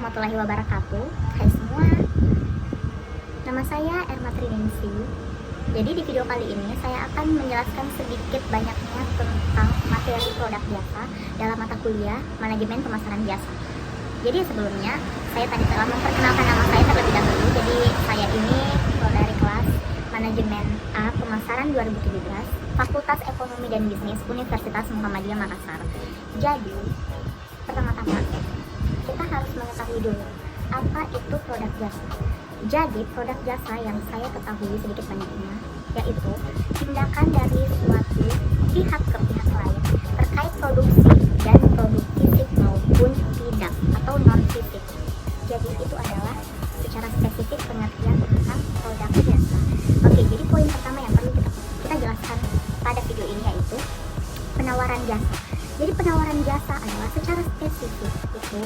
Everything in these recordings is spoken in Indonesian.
warahmatullahi wabarakatuh. Hai semua, nama saya Erma Triningsi. Jadi di video kali ini saya akan menjelaskan sedikit banyaknya tentang materi produk jasa dalam mata kuliah Manajemen Pemasaran Jasa. Jadi sebelumnya saya tadi telah memperkenalkan nama saya terlebih dahulu. Jadi saya ini dari kelas Manajemen A Pemasaran 2017, Fakultas Ekonomi dan Bisnis Universitas Muhammadiyah Makassar. Jadi pertama-tama kita harus mengetahui dulu apa itu produk jasa. Jadi produk jasa yang saya ketahui sedikit banyaknya yaitu tindakan dari suatu pihak ke pihak lain terkait produksi dan produk fisik maupun tidak atau non fisik. Jadi itu adalah secara spesifik pengertian tentang produk jasa. Oke, jadi poin pertama yang perlu kita jelaskan pada video ini yaitu penawaran jasa. Jadi penawaran jasa adalah secara spesifik itu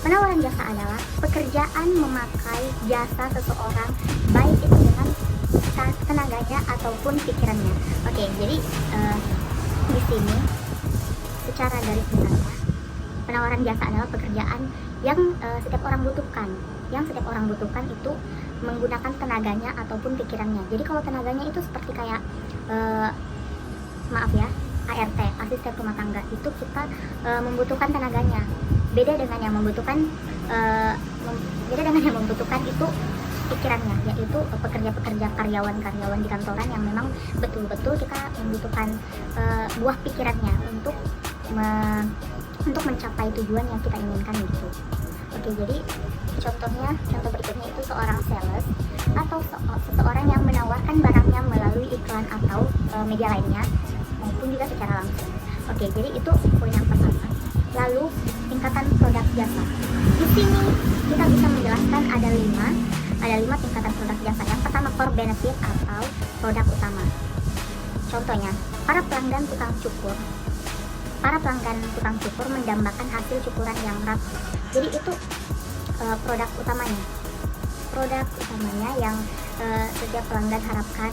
penawaran jasa adalah pekerjaan memakai jasa seseorang baik itu dengan tenaganya ataupun pikirannya. Oke, jadi di sini secara garis besarnya penawaran jasa adalah pekerjaan yang setiap orang butuhkan. Yang setiap orang butuhkan itu menggunakan tenaganya ataupun pikirannya. Jadi kalau tenaganya itu seperti kayak ART, asisten rumah tangga, itu kita membutuhkan tenaganya. Beda dengan yang membutuhkan itu pikirannya, yaitu pekerja-pekerja karyawan-karyawan di kantoran yang memang betul-betul kita membutuhkan buah pikirannya untuk mencapai tujuan yang kita inginkan gitu. Oke, jadi contoh berikutnya itu seorang sales atau seseorang yang menawarkan barangnya melalui iklan atau media lainnya maupun juga secara langsung. Oke, jadi itu poin yang pertama. Lalu tingkatan produk jasa. Di sini kita bisa menjelaskan ada lima tingkatan produk jasa. Yang pertama core benefit atau produk utama. Contohnya, para pelanggan tukang cukur mendambakan hasil cukuran yang rapi. Jadi itu produk utamanya. Produk utamanya yang setiap pelanggan harapkan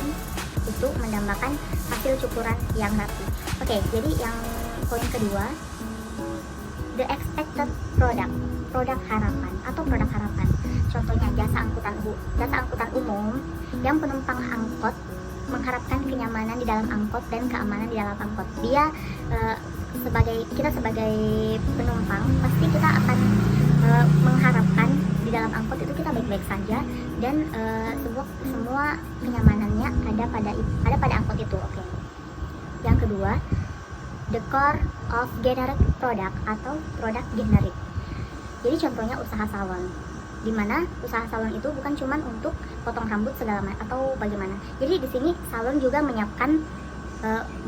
itu mendambakan hasil cukuran yang rapi. Oke, jadi yang poin kedua, the expected produk harapan atau produk harapan. Contohnya jasa angkutan umum yang penumpang angkot mengharapkan kenyamanan di dalam angkot dan keamanan di dalam angkot. Dia sebagai penumpang pasti kita akan mengharapkan di dalam angkot itu kita baik-baik saja dan semua kenyamanannya ada pada angkot itu. Oke. Yang kedua, the core of generic product atau produk generik. Jadi contohnya usaha salon, di mana usaha salon itu bukan cuma untuk potong rambut segala macam atau bagaimana. Jadi di sini salon juga menyiapkan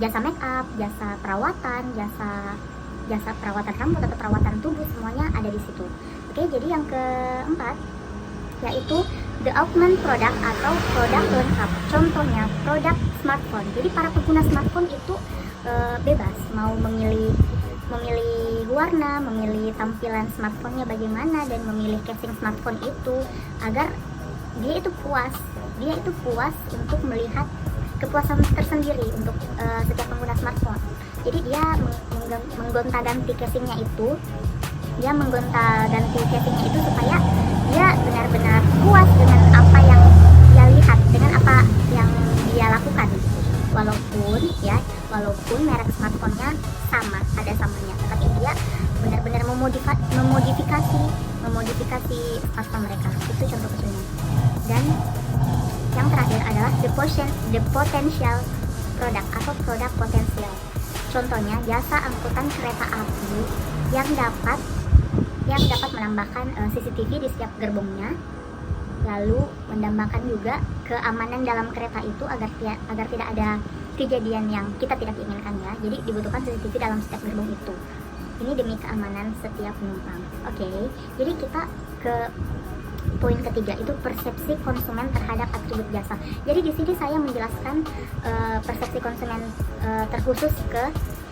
jasa make up, jasa perawatan, jasa perawatan rambut atau perawatan tubuh, semuanya ada di situ. Oke, jadi yang keempat yaitu the augment product atau produk lengkap. Contohnya produk smartphone. Jadi para pengguna smartphone itu bebas mau memilih warna, memilih tampilan smartphone-nya bagaimana, dan memilih casing smartphone itu agar dia itu puas untuk melihat kepuasan tersendiri untuk setiap pengguna smartphone. Jadi dia menggonta-ganti casingnya itu, supaya dia benar-benar puas dengan apa yang dia lihat, dengan apa yang dia lakukan. Walaupun merek smartphone-nya ada samanya, tetapi dia benar-benar memodifikasi smartphone mereka. Itu contoh kecilnya. Dan yang terakhir adalah the potential product atau produk potensial. Contohnya jasa angkutan kereta api yang dapat menambahkan CCTV di setiap gerbongnya, lalu menambahkan juga keamanan dalam kereta itu agar tidak ada kejadian yang kita tidak inginkan ya. Jadi dibutuhkan CCTV dalam setiap gerbong itu. Ini demi keamanan setiap penumpang. Oke, jadi kita ke poin ketiga, itu persepsi konsumen terhadap atribut jasa. Jadi di sini saya menjelaskan persepsi konsumen terkhusus ke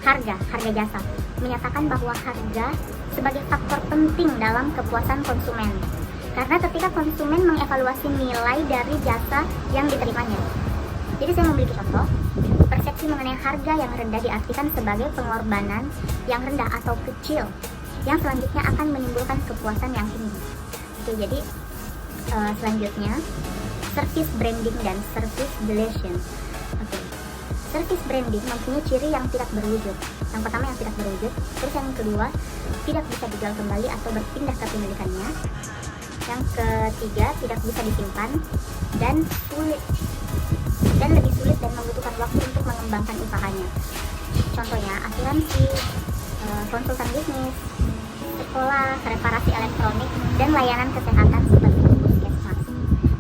harga jasa. Menyatakan bahwa harga sebagai faktor penting dalam kepuasan konsumen. Karena ketika konsumen mengevaluasi nilai dari jasa yang diterimanya. Jadi saya memiliki contoh, persepsi mengenai harga yang rendah diartikan sebagai pengorbanan yang rendah atau kecil yang selanjutnya akan menimbulkan kepuasan yang tinggi. Oke, jadi selanjutnya service branding dan service deletion. Oke, service branding mempunyai ciri yang tidak berwujud. Yang pertama yang tidak berwujud, terus yang kedua tidak bisa dijual kembali atau berpindah kepemilikannya. Yang ketiga tidak bisa disimpan dan lebih sulit dan membutuhkan waktu untuk mengembangkan usahanya. Contohnya asuransi, konsultan bisnis, sekolah, reparasi elektronik, dan layanan kesehatan seperti puskesmas.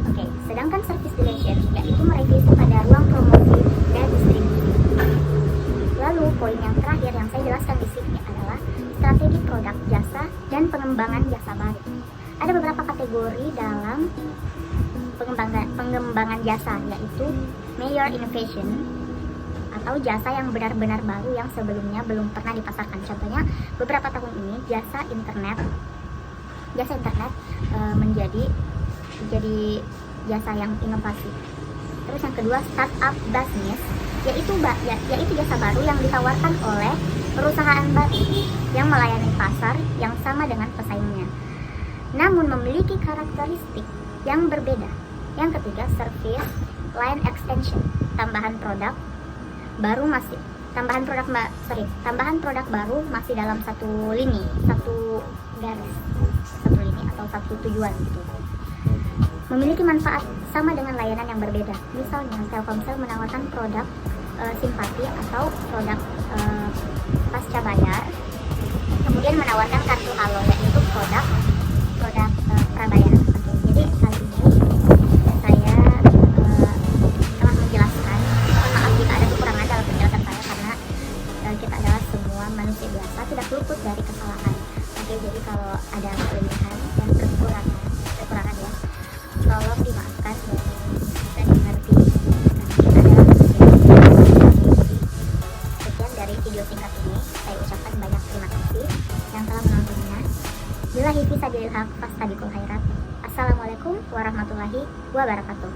Oke, sedangkan service deletion yaitu merevisi pada ruang promosi dan distribusi. Lalu poin yang terakhir yang saya jelaskan di sini adalah strategi produk jasa dan pengembangan jasa baru. Ada beberapa kategori dalam pengembangan jasa, yaitu major innovation atau jasa yang benar-benar baru yang sebelumnya belum pernah dipasarkan. Contohnya beberapa tahun ini jasa internet menjadi jasa yang inovasi. Terus yang kedua startup business, yaitu jasa baru yang ditawarkan oleh perusahaan baru yang melayani pasar yang sama dengan pesaingnya, namun memiliki karakteristik yang berbeda. Yang ketiga service line extension, tambahan produk baru masih dalam satu lini atau satu tujuan gitu. Memiliki manfaat sama dengan layanan yang berbeda. Misalnya Telkomsel menawarkan produk simpati atau produk pasca bayar, kemudian menawarkan kartu halo yaitu produk prabayar. Oke, jadi kali ini saya telah menjelaskan. Mohon maaf jika ada kekurangan dalam penjelasan saya karena kita adalah semua manusia biasa, tidak luput dari kesalahan. Oke, jadi kalau ada kelebihan dan kekurangan ya, tolong dimaafkan dan dimengerti. Kita adalah manusia biasa. Sekian dari video singkat ini, saya ucapkan banyak terima kasih yang telah menontonnya. Billahi fisabilil haq fastabiqul khairat. Assalamualaikum warahmatullahi wabarakatuh.